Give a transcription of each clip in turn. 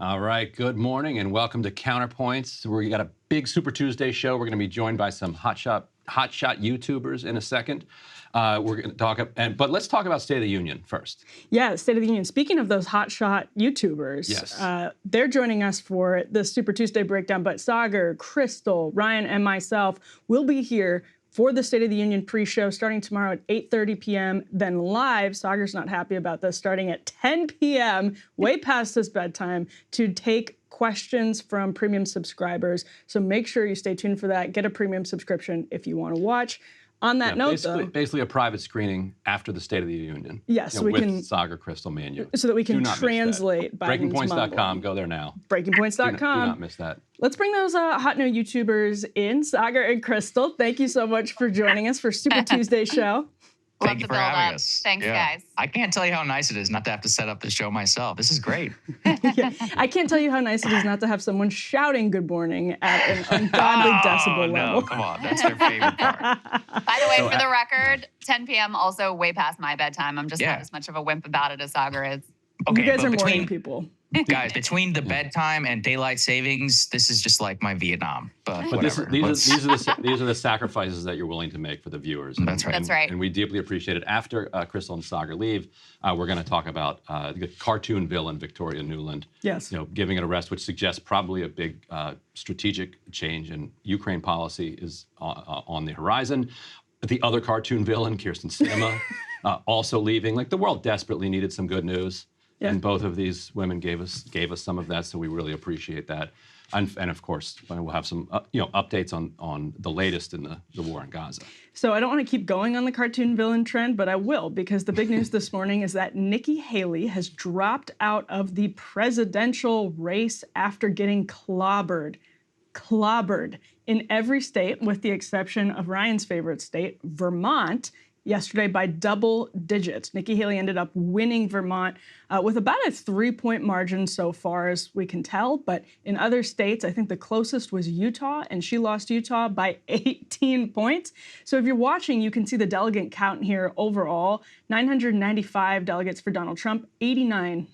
All right, good morning and welcome to Counterpoints. We got a big Super Tuesday show. We're going to be joined by some hotshot YouTubers in a second. We're going to talk, but let's talk about State of the Union first. Yeah, State of the Union. Speaking of those hotshot YouTubers, yes. They're joining us for the Super Tuesday breakdown. But Saagar, Krystal, Ryan, and myself will be here for the State of the Union pre-show starting tomorrow at 8:30 p.m. Then live, Saagar's not happy about this, starting at 10 p.m., way past his bedtime, to take questions from premium subscribers. So make sure you stay tuned for that. Get a premium subscription if you want to watch. On that note, basically a private screening after the State of the Union. Yes, so we with can Saagar, Krystal, me, and you. So that we can translate Biden's BreakingPoints.com. Go there now. BreakingPoints.com. Do not miss that. Let's bring those hot new YouTubers in. Saagar and Krystal, thank you so much for joining us for Super Tuesday show. Thank you for having us. Thanks, guys. I can't tell you how nice it is not to have to set up the show myself. This is great. Yeah, I can't tell you how nice it is not to have someone shouting good morning at an ungodly decibel level. No, come on. That's their favorite part. By the way, for the record, 10 p.m. also way past my bedtime. I'm just not as much of a wimp about it as Saagar is. Okay, you guys are morning people. Guys, between the bedtime and daylight savings, this is just like my Vietnam. But whatever. These are the sacrifices that you're willing to make for the viewers. That's right. That's right. And we deeply appreciate it. After Krystal and Saagar leave, we're going to talk about the cartoon villain Victoria Nuland. Yes. Giving it a rest, which suggests probably a big strategic change in Ukraine policy is on the horizon. The other cartoon villain, Kirsten Sinema, also leaving. Like, the world desperately needed some good news. Yeah. And both of these women gave us some of that, so we really appreciate that. And of course, we'll have some updates on the latest in the war in Gaza. So I don't want to keep going on the cartoon villain trend, but I will, because the big news this morning is that Nikki Haley has dropped out of the presidential race after getting clobbered in every state, with the exception of Ryan's favorite state, Vermont, yesterday by double digits. Nikki Haley ended up winning Vermont with about a 3-point margin so far as we can tell. But in other states, I think the closest was Utah, and she lost Utah by 18 points. So if you're watching, you can see the delegate count here overall. 995 delegates for Donald Trump, 89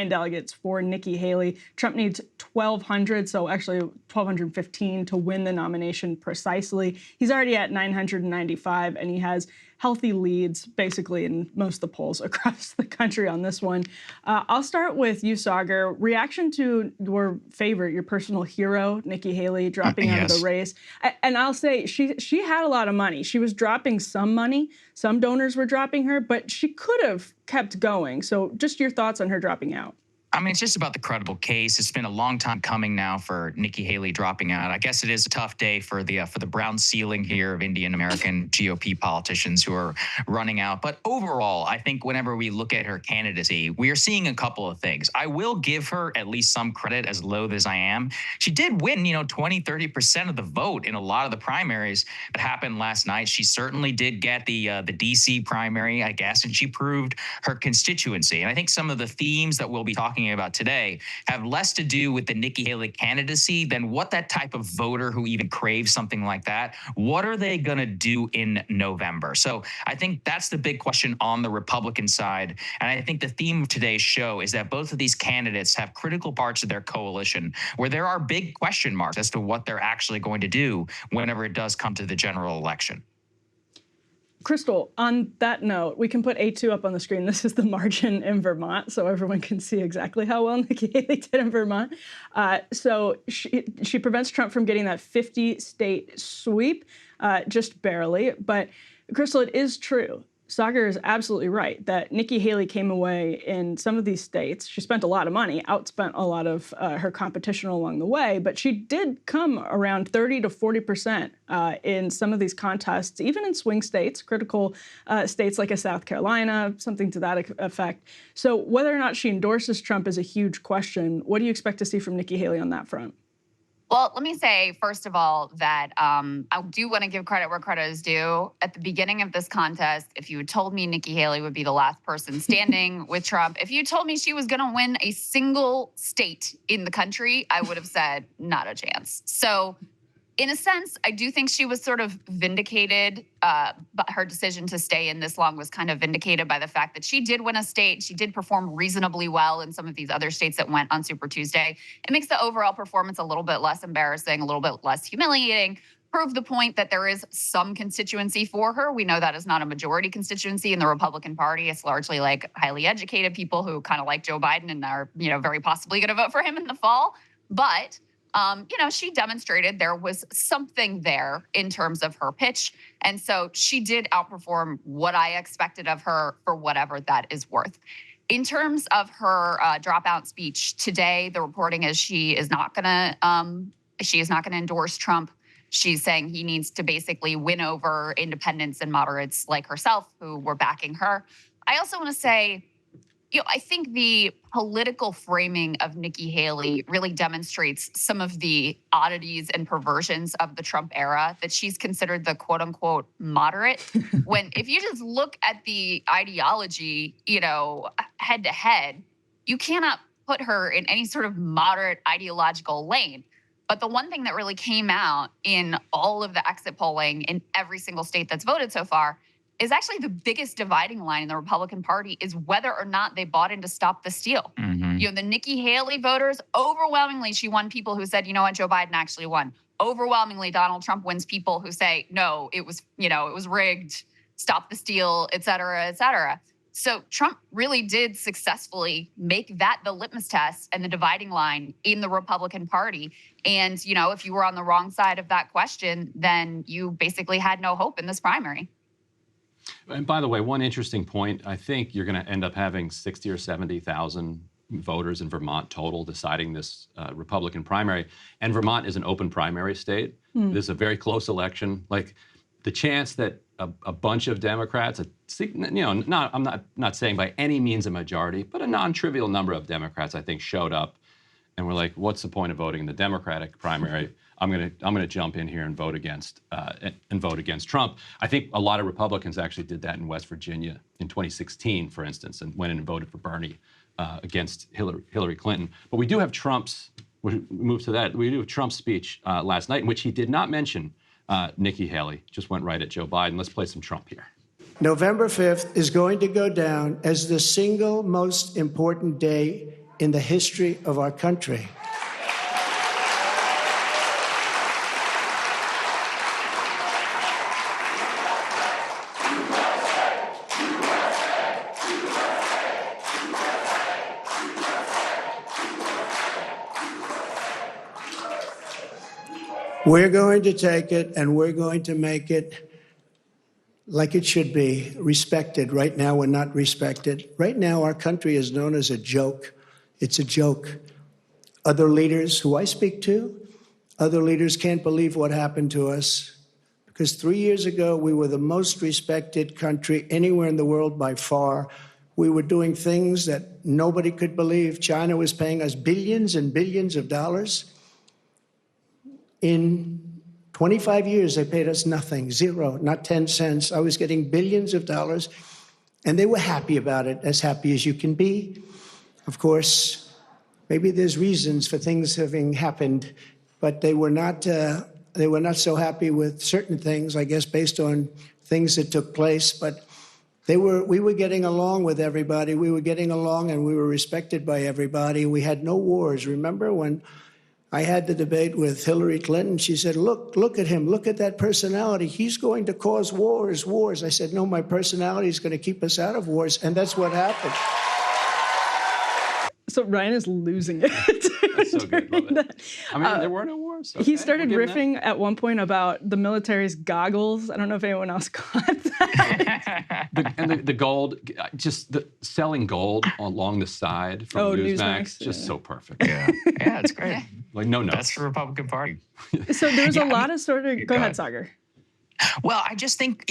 delegates for Nikki Haley. Trump needs 1,200, so actually 1,215 to win the nomination precisely. He's already at 995, and he has healthy leads basically in most of the polls across the country on this one. I'll start with you, Saagar. Reaction to your favorite, your personal hero, Nikki Haley, dropping out of the race. And I'll say she had a lot of money. She was dropping some money. Some donors were dropping her, but she could have kept going. So just your thoughts on her dropping out. I mean, it's just about the credible case. It's been a long time coming now for Nikki Haley dropping out. I guess it is a tough day for the brown ceiling here of Indian American GOP politicians who are running out. But overall, I think whenever we look at her candidacy, we are seeing a couple of things. I will give her at least some credit, as loath as I am. She did win, 20, 30% of the vote in a lot of the primaries that happened last night. She certainly did get the DC primary, I guess, and she proved her constituency. And I think some of the themes that we'll be talking about today have less to do with the Nikki Haley candidacy than what that type of voter who even craves something like that, what are they going to do in November? So I think that's the big question on the Republican side. And I think the theme of today's show is that both of these candidates have critical parts of their coalition where there are big question marks as to what they're actually going to do whenever it does come to the general election. Krystal, on that note, we can put A2 up on the screen. This is the margin in Vermont, so everyone can see exactly how well Nikki Haley did in Vermont. So she prevents Trump from getting that 50-state sweep, just barely. But Krystal, it is true. Saagar is absolutely right that Nikki Haley came away in some of these states. She spent a lot of money, outspent a lot of her competition along the way, but she did come around 30 to 40% in some of these contests, even in swing states, critical states like a South Carolina, something to that effect. So whether or not she endorses Trump is a huge question. What do you expect to see from Nikki Haley on that front? Well, let me say, first of all, that I do want to give credit where credit is due. At the beginning of this contest, if you had told me Nikki Haley would be the last person standing with Trump, if you told me she was going to win a single state in the country, I would have said not a chance. So in a sense, I do think she was sort of vindicated, but her decision to stay in this long was kind of vindicated by the fact that she did win a state. She did perform reasonably well in some of these other states that went on Super Tuesday. It makes the overall performance a little bit less embarrassing, a little bit less humiliating. Prove the point that there is some constituency for her. We know that is not a majority constituency in the Republican Party. It's largely like highly educated people who kind of like Joe Biden and are, very possibly going to vote for him in the fall. But she demonstrated there was something there in terms of her pitch. And so she did outperform what I expected of her for whatever that is worth. In terms of her dropout speech today, the reporting is she is not going to endorse Trump. She's saying he needs to basically win over independents and moderates like herself who were backing her. I also want to say, I think the political framing of Nikki Haley really demonstrates some of the oddities and perversions of the Trump era, that she's considered the quote unquote moderate. When if you just look at the ideology, head to head, you cannot put her in any sort of moderate ideological lane. But the one thing that really came out in all of the exit polling in every single state that's voted so far is actually the biggest dividing line in the Republican Party is whether or not they bought in to stop the steal. Mm-hmm. The Nikki Haley voters, overwhelmingly, she won people who said, Joe Biden actually won. Overwhelmingly, Donald Trump wins people who say, no, it was rigged, stop the steal, et cetera, et cetera. So Trump really did successfully make that the litmus test and the dividing line in the Republican Party. And, if you were on the wrong side of that question, then you basically had no hope in this primary. And by the way, one interesting point, I think you're going to end up having 60 or 70,000 voters in Vermont total deciding this Republican primary. And Vermont is an open primary state. This is a very close election. Like the chance that a bunch of Democrats, I'm not saying by any means a majority, but a non-trivial number of Democrats, I think, showed up and were like, what's the point of voting in the Democratic primary? I'm gonna jump in here and vote against Trump. I think a lot of Republicans actually did that in West Virginia in 2016, for instance, and went in and voted for Bernie against Hillary Clinton. But we do have Trump's. We move to that. We do have Trump's speech last night in which he did not mention Nikki Haley. Just went right at Joe Biden. Let's play some Trump here. November 5th is going to go down as the single most important day in the history of our country. We're going to take it and we're going to make it like it should be, respected. Right now, we're not respected. Right now, our country is known as a joke. It's a joke. Other leaders who I speak to, other leaders can't believe what happened to us. Because 3 years ago, we were the most respected country anywhere in the world by far. We were doing things that nobody could believe. China was paying us billions and billions of dollars. In 25 years, they paid us nothing, zero, not 10 cents. I was getting billions of dollars, and they were happy about it, as happy as you can be. Of course, maybe there's reasons for things having happened, but they were not so happy with certain things, I guess, based on things that took place. But we were getting along with everybody. We were getting along, and we were respected by everybody. We had no wars. Remember when I had the debate with Hillary Clinton? She said, look at him. Look at that personality. He's going to cause wars. I said, no, my personality is going to keep us out of wars. And that's what happened. So Ryan is losing it. That's so good. Love it. I mean, there were no wars. Okay. He started riffing at one point about the military's goggles. I don't know if anyone else caught that. the gold, just the selling gold along the side from Newsmax, just so perfect. Yeah, it's great. Like no notes. That's the Republican Party. So there's a lot of sort of. Go ahead, Saagar. Well, I just think,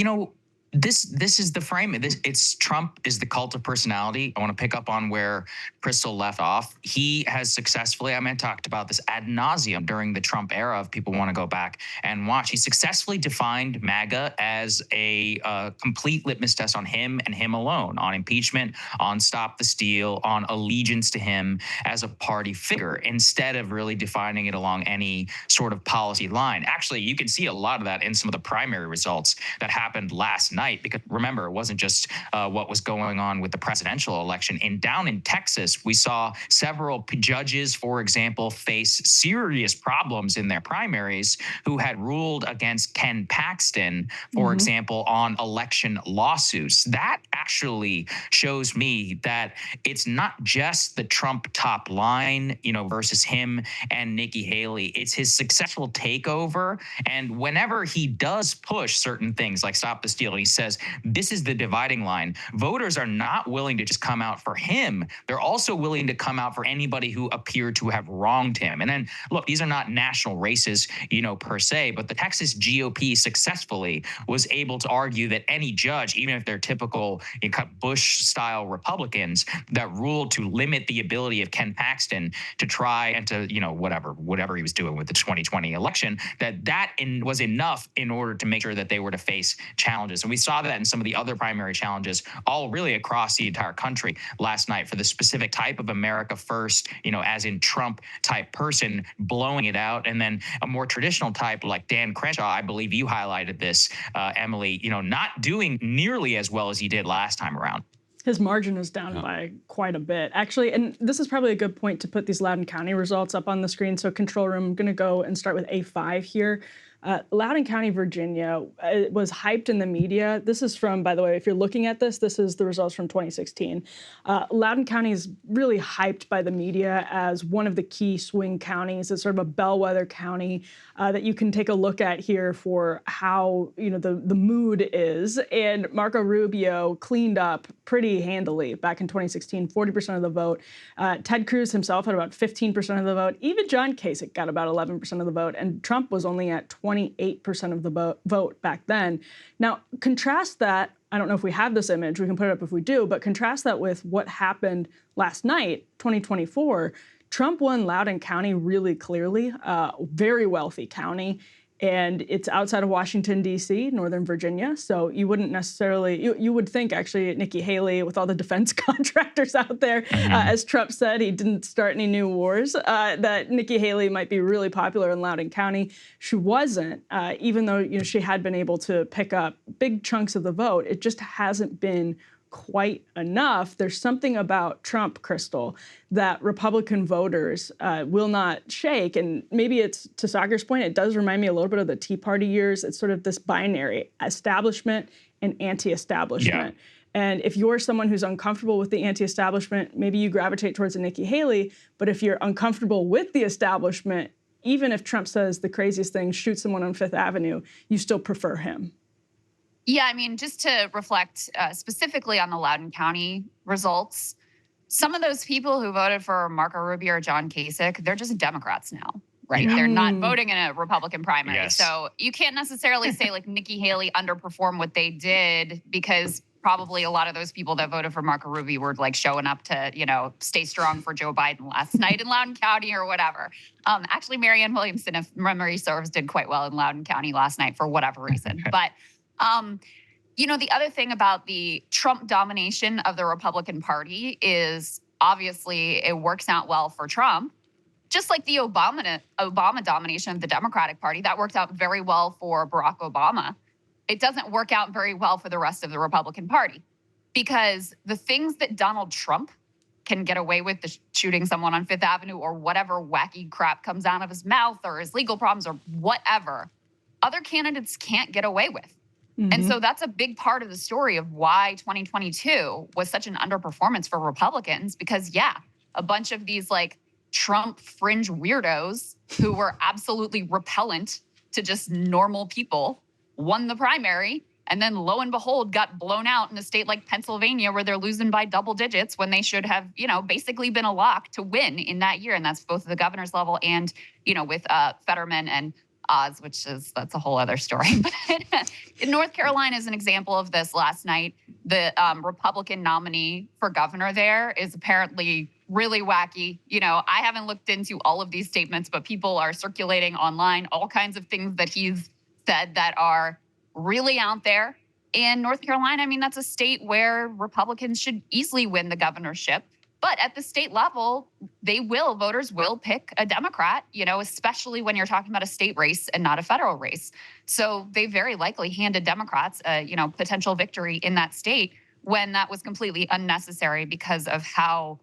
This is the frame. It's Trump is the cult of personality. I want to pick up on where Krystal left off. He has successfully, I talked about this ad nauseum during the Trump era. If people want to go back and watch, he successfully defined MAGA as a complete litmus test on him and him alone, on impeachment, on stop the steal, on allegiance to him as a party figure, instead of really defining it along any sort of policy line. Actually, you can see a lot of that in some of the primary results that happened last night. Because remember, it wasn't just what was going on with the presidential election. Down in Texas, we saw several judges, for example, face serious problems in their primaries who had ruled against Ken Paxton, for example, on election lawsuits. That actually shows me that it's not just the Trump top line, versus him and Nikki Haley. It's his successful takeover. And whenever he does push certain things like stop the steal, he says, this is the dividing line. Voters are not willing to just come out for him. They're also willing to come out for anybody who appeared to have wronged him. And then, look, these are not national races, per se, but the Texas GOP successfully was able to argue that any judge, even if they're typical Bush-style Republicans, that ruled to limit the ability of Ken Paxton to try and to, whatever he was doing with the 2020 election, that was enough in order to make sure that they were to face challenges. And we saw that in some of the other primary challenges, all really across the entire country last night, for the specific type of America first, as in Trump type person blowing it out. And then a more traditional type like Dan Crenshaw, I believe you highlighted this, Emily, not doing nearly as well as he did last time around. His margin is down by quite a bit, actually. And this is probably a good point to put these Loudoun County results up on the screen. So control room, I'm going to go and start with A5 here. Loudoun County, Virginia, was hyped in the media. This is from, by the way, if you're looking at this is the results from 2016. Loudoun County is really hyped by the media as one of the key swing counties. It's sort of a bellwether county that you can take a look at here for how, the mood is. And Marco Rubio cleaned up pretty handily back in 2016, 40% of the vote. Ted Cruz himself had about 15% of the vote. Even John Kasich got about 11% of the vote. And Trump was only at 28% of the vote back then. Now, contrast that. I don't know if we have this image. We can put it up if we do. But contrast that with what happened last night, 2024. Trump won Loudoun County really clearly, very wealthy county. And it's outside of Washington, D.C., Northern Virginia. So you wouldn't necessarily, you would think actually Nikki Haley, with all the defense contractors out there, as Trump said, he didn't start any new wars, that Nikki Haley might be really popular in Loudoun County. She wasn't, even though she had been able to pick up big chunks of the vote. It just hasn't been quite enough. There's something about Trump, Krystal, that Republican voters will not shake. And maybe it's, to Saagar's point, it does remind me a little bit of the Tea Party years. It's sort of this binary, establishment and anti-establishment. Yeah. And if you're someone who's uncomfortable with the anti-establishment, maybe you gravitate towards a Nikki Haley. But if you're uncomfortable with the establishment, even if Trump says the craziest thing, shoot someone on Fifth Avenue, you still prefer him. Yeah, just to reflect specifically on the Loudoun County results, some of those people who voted for Marco Rubio or John Kasich, they're just Democrats now, right? Yeah. They're not voting in a Republican primary. Yes. So you can't necessarily say like Nikki Haley underperformed what they did, because probably a lot of those people that voted for Marco Rubio were like showing up to, stay strong for Joe Biden last night in Loudoun County or whatever. Actually, Marianne Williamson, if memory serves, did quite well in Loudoun County last night for whatever reason. But the other thing about the Trump domination of the Republican Party is obviously it works out well for Trump, just like the Obama domination of the Democratic Party. That worked out very well for Barack Obama. It doesn't work out very well for the rest of the Republican Party, because the things that Donald Trump can get away with, the shooting someone on Fifth Avenue or whatever wacky crap comes out of his mouth or his legal problems or whatever, other candidates can't get away with. Mm-hmm. And so that's a big part of the story of why 2022 was such an underperformance for Republicans, because, a bunch of these like Trump fringe weirdos who were absolutely repellent to just normal people won the primary, and then lo and behold got blown out in a state like Pennsylvania where they're losing by double digits when they should have, basically been a lock to win in that year. And that's both at the governor's level and, with Fetterman and Oz, that's a whole other story. But North Carolina is an example of this. Last night, the Republican nominee for governor there is apparently really wacky. You know, I haven't looked into all of these statements, but people are circulating online all kinds of things that he's said that are really out there. In North Carolina, I mean, that's a state where Republicans should easily win the governorship. But at the state level, voters will pick a Democrat, you know, especially when you're talking about a state race and not a federal race. So they very likely handed Democrats a, potential victory in that state when that was completely unnecessary because of how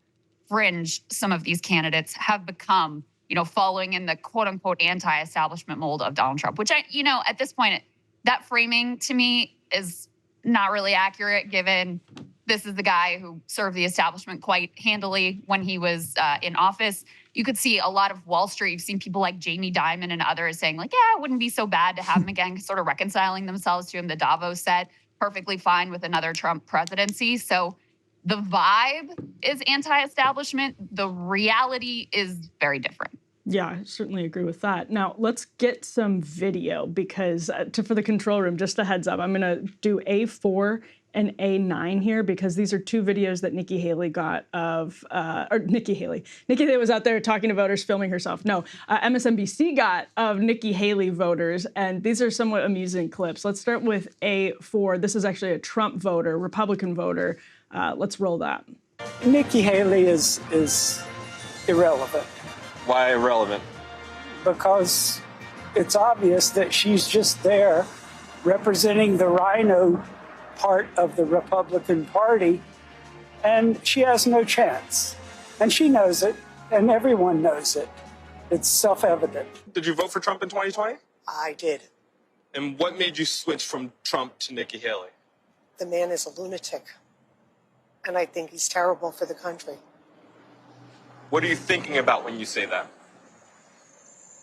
fringe some of these candidates have become, following in the quote unquote anti-establishment mold of Donald Trump, which at this point, that framing to me is not really accurate given this is the guy who served the establishment quite handily when he was in office. You could see a lot of Wall Street. You've seen people like Jamie Dimon and others saying like, yeah, it wouldn't be so bad to have him again, sort of reconciling themselves to him. The Davos said perfectly fine with another Trump presidency. So the vibe is anti-establishment. The reality is very different. Yeah, I certainly agree with that. Now, let's get some video because for the control room, just a heads up, I'm going to do A4 and A9 here because these are two videos that Nikki Haley got of, Nikki Haley was out there talking to voters, filming herself. No, MSNBC got of Nikki Haley voters, and these are somewhat amusing clips. Let's start with A4. This is actually a Trump voter, Republican voter. Let's roll that. Nikki Haley is irrelevant. Why irrelevant? Because it's obvious that she's just there representing the rhino part of the Republican Party, and she has no chance. And she knows it, and everyone knows it. It's self-evident. Did you vote for Trump in 2020? I did. And what made you switch from Trump to Nikki Haley? The man is a lunatic, and I think he's terrible for the country. What are you thinking about when you say that?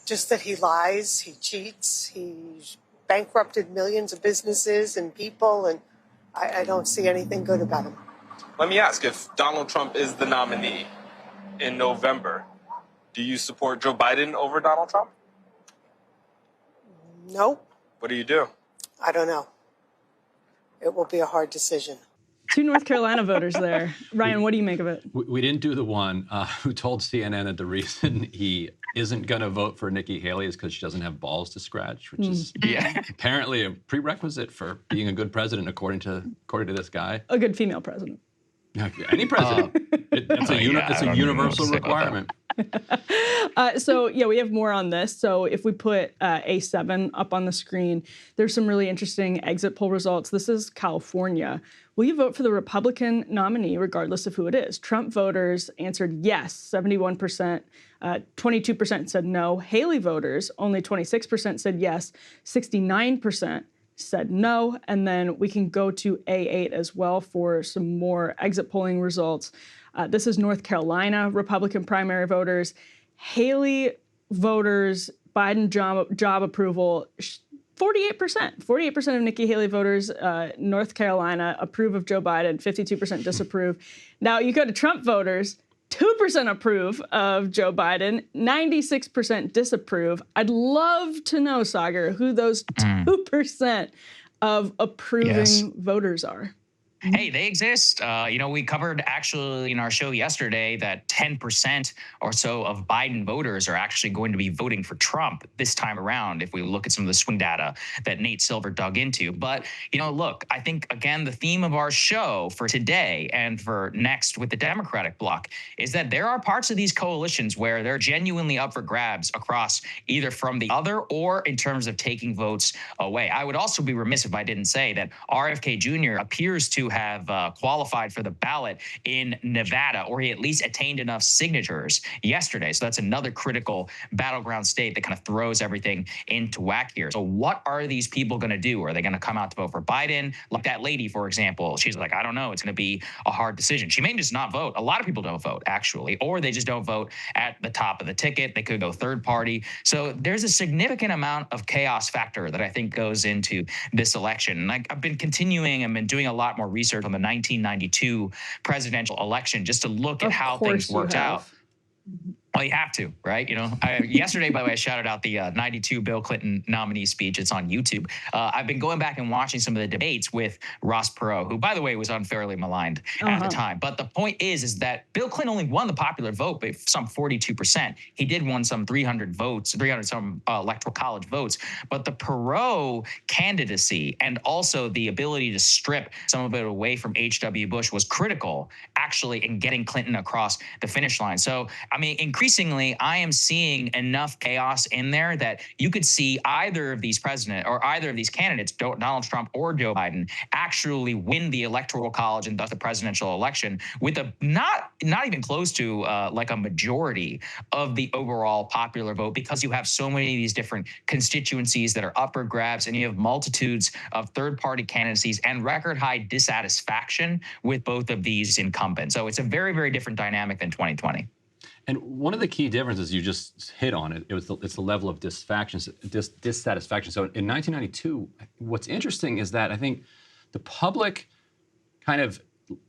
Just that he lies, he cheats, he's bankrupted millions of businesses and people, and I don't see anything good about him. Let me ask, if Donald Trump is the nominee in November, do you support Joe Biden over Donald Trump? No. What do you do? I don't know. It will be a hard decision. Two North Carolina voters there. Ryan, what do you make of it? We didn't do the one who told CNN that the reason he isn't going to vote for Nikki Haley is because she doesn't have balls to scratch, which is apparently a prerequisite for being a good president, according to this guy. A good female president. Any president. It's a universal requirement. So, yeah, we have more on this. So if we put A7 up on the screen, there's some really interesting exit poll results. This is California. Will you vote for the Republican nominee regardless of who it is? Trump voters answered yes, 71%. 22% said no. Haley voters, only 26% said yes. 69% said no. And then we can go to A8 as well for some more exit polling results. This is North Carolina Republican primary voters. Haley voters, Biden job approval, 48%. 48% of Nikki Haley voters, North Carolina, approve of Joe Biden, 52% disapprove. Now you go to Trump voters, 2% approve of Joe Biden, 96% disapprove. I'd love to know, Saagar, who those 2% of approving voters are. Hey, they exist. We covered actually in our show yesterday that 10% or so of Biden voters are actually going to be voting for Trump this time around, if we look at some of the swing data that Nate Silver dug into. But, look, I think, again, the theme of our show for today and for next with the Democratic bloc is that there are parts of these coalitions where they're genuinely up for grabs across either from the other or in terms of taking votes away. I would also be remiss if I didn't say that RFK Jr. appears to have qualified for the ballot in Nevada, or he at least attained enough signatures yesterday. So that's another critical battleground state that kind of throws everything into whack here. So what are these people going to do? Are they going to come out to vote for Biden? Like that lady, for example, she's like, I don't know. It's going to be a hard decision. She may just not vote. A lot of people don't vote, actually, or they just don't vote at the top of the ticket. They could go third party. So there's a significant amount of chaos factor that I think goes into this election. And I've been continuing and been doing a lot more research on the 1992 presidential election just to look at how things worked out. Well, you have to, right? Yesterday, by the way, I shouted out the 92 Bill Clinton nominee speech. It's on YouTube. I've been going back and watching some of the debates with Ross Perot, who, by the way, was unfairly maligned at the time. But the point is that Bill Clinton only won the popular vote by some 42%. He did win some 300 votes, 300 some electoral college votes. But the Perot candidacy and also the ability to strip some of it away from H.W. Bush was critical, actually, in getting Clinton across the finish line. So, I mean, increasingly, I am seeing enough chaos in there that you could see either of these candidates, Donald Trump or Joe Biden, actually win the electoral college and thus the presidential election with a not even close to like a majority of the overall popular vote, because you have so many of these different constituencies that are up for grabs, and you have multitudes of third-party candidacies and record high dissatisfaction with both of these incumbents. So it's a very, very different dynamic than 2020. And one of the key differences you just hit on it's the level of dissatisfaction. So in 1992, what's interesting is that I think the public kind of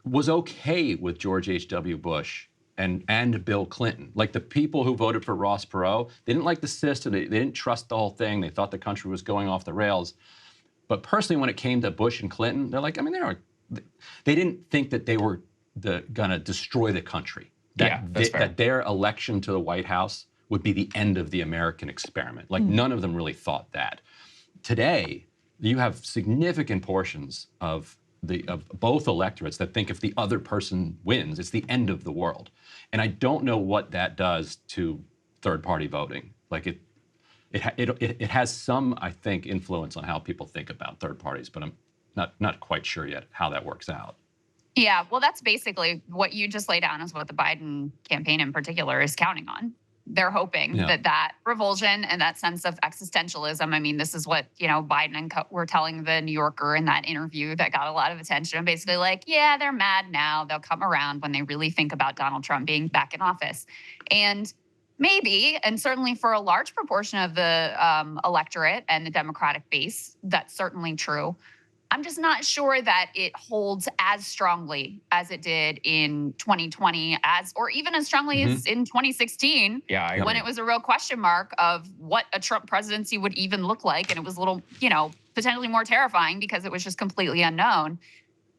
was okay with George H.W. Bush and Bill Clinton. Like the people who voted for Ross Perot, they didn't like the system. They didn't trust the whole thing. They thought the country was going off the rails. But personally, when it came to Bush and Clinton, they're like, I mean, they didn't think that they were gonna destroy the country. That their election to the White House would be the end of the American experiment. Like none of them really thought that. Today, you have significant portions of both electorates that think if the other person wins, it's the end of the world. And I don't know what that does to third-party voting. Like it has some, I think, influence on how people think about third parties, but I'm not quite sure yet how that works out. Yeah, well, that's basically what you just laid down is what the Biden campaign in particular is counting on. They're hoping that revulsion and that sense of existentialism. I mean, this is what, Biden and were telling the New Yorker in that interview that got a lot of attention. Basically like, yeah, they're mad now. They'll come around when they really think about Donald Trump being back in office. And maybe, and certainly for a large proportion of the electorate and the Democratic base, that's certainly true. I'm just not sure that it holds as strongly as it did in 2020, or even as strongly as in 2016, when it was a real question mark of what a Trump presidency would even look like. And it was a little, potentially more terrifying because it was just completely unknown.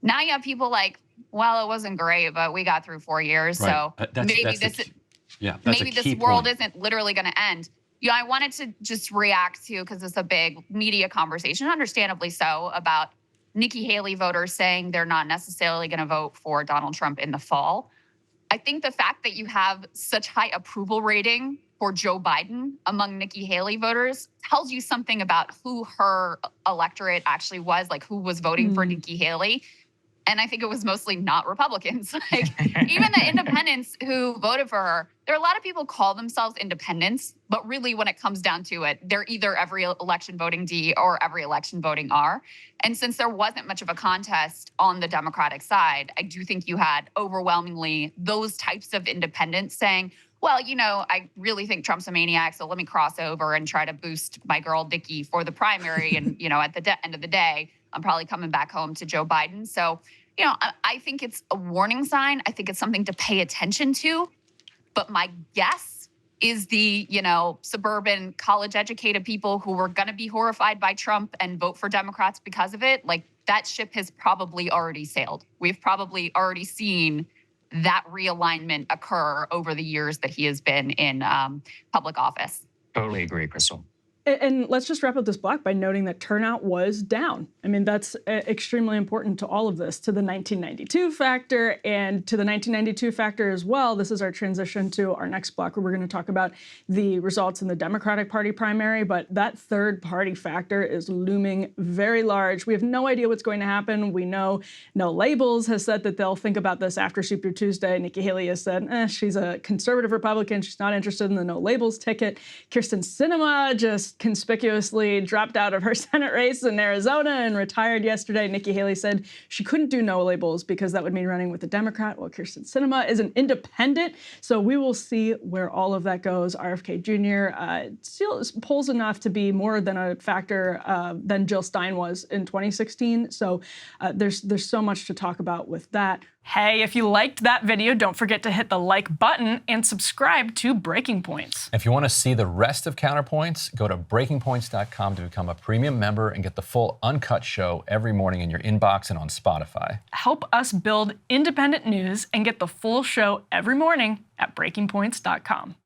Now you have people like, well, it wasn't great, but we got through 4 years. Right. So maybe this world isn't literally going to end. I wanted to just react to, because it's a big media conversation, understandably so, about Nikki Haley voters saying they're not necessarily going to vote for Donald Trump in the fall. I think the fact that you have such high approval rating for Joe Biden among Nikki Haley voters tells you something about who her electorate actually was, like who was voting for Nikki Haley. And I think it was mostly not Republicans. Like even the independents who voted for her, there are a lot of people call themselves independents, but really when it comes down to it, they're either every election voting D or every election voting R. And since there wasn't much of a contest on the Democratic side, I do think you had overwhelmingly those types of independents saying, well, I really think Trump's a maniac, so let me cross over and try to boost my girl Nikki for the primary. And, at the end of the day, I'm probably coming back home to Joe Biden. So, I think it's a warning sign. I think it's something to pay attention to. But my guess is the, suburban college-educated people who were going to be horrified by Trump and vote for Democrats because of it, like that ship has probably already sailed. We've probably already seen that realignment occur over the years that he has been in public office. Totally agree, Krystal. And let's just wrap up this block by noting that turnout was down. I mean, that's extremely important to all of this, to the 1992 factor and to the 1992 factor as well. This is our transition to our next block where we're going to talk about the results in the Democratic Party primary. But that third party factor is looming very large. We have no idea what's going to happen. We know No Labels has said that they'll think about this after Super Tuesday. Nikki Haley has said she's a conservative Republican. She's not interested in the No Labels ticket. Krystal Sinema just conspicuously dropped out of her Senate race in Arizona and retired yesterday. Nikki Haley said she couldn't do no labels because that would mean running with a Democrat, while Krystal Sinema is an independent. So we will see where all of that goes. RFK Jr. Still polls enough to be more than a factor than Jill Stein was in 2016. So there's so much to talk about with that. Hey, if you liked that video, don't forget to hit the like button and subscribe to Breaking Points. If you want to see the rest of Counterpoints, go to breakingpoints.com to become a premium member and get the full uncut show every morning in your inbox and on Spotify. Help us build independent news and get the full show every morning at breakingpoints.com.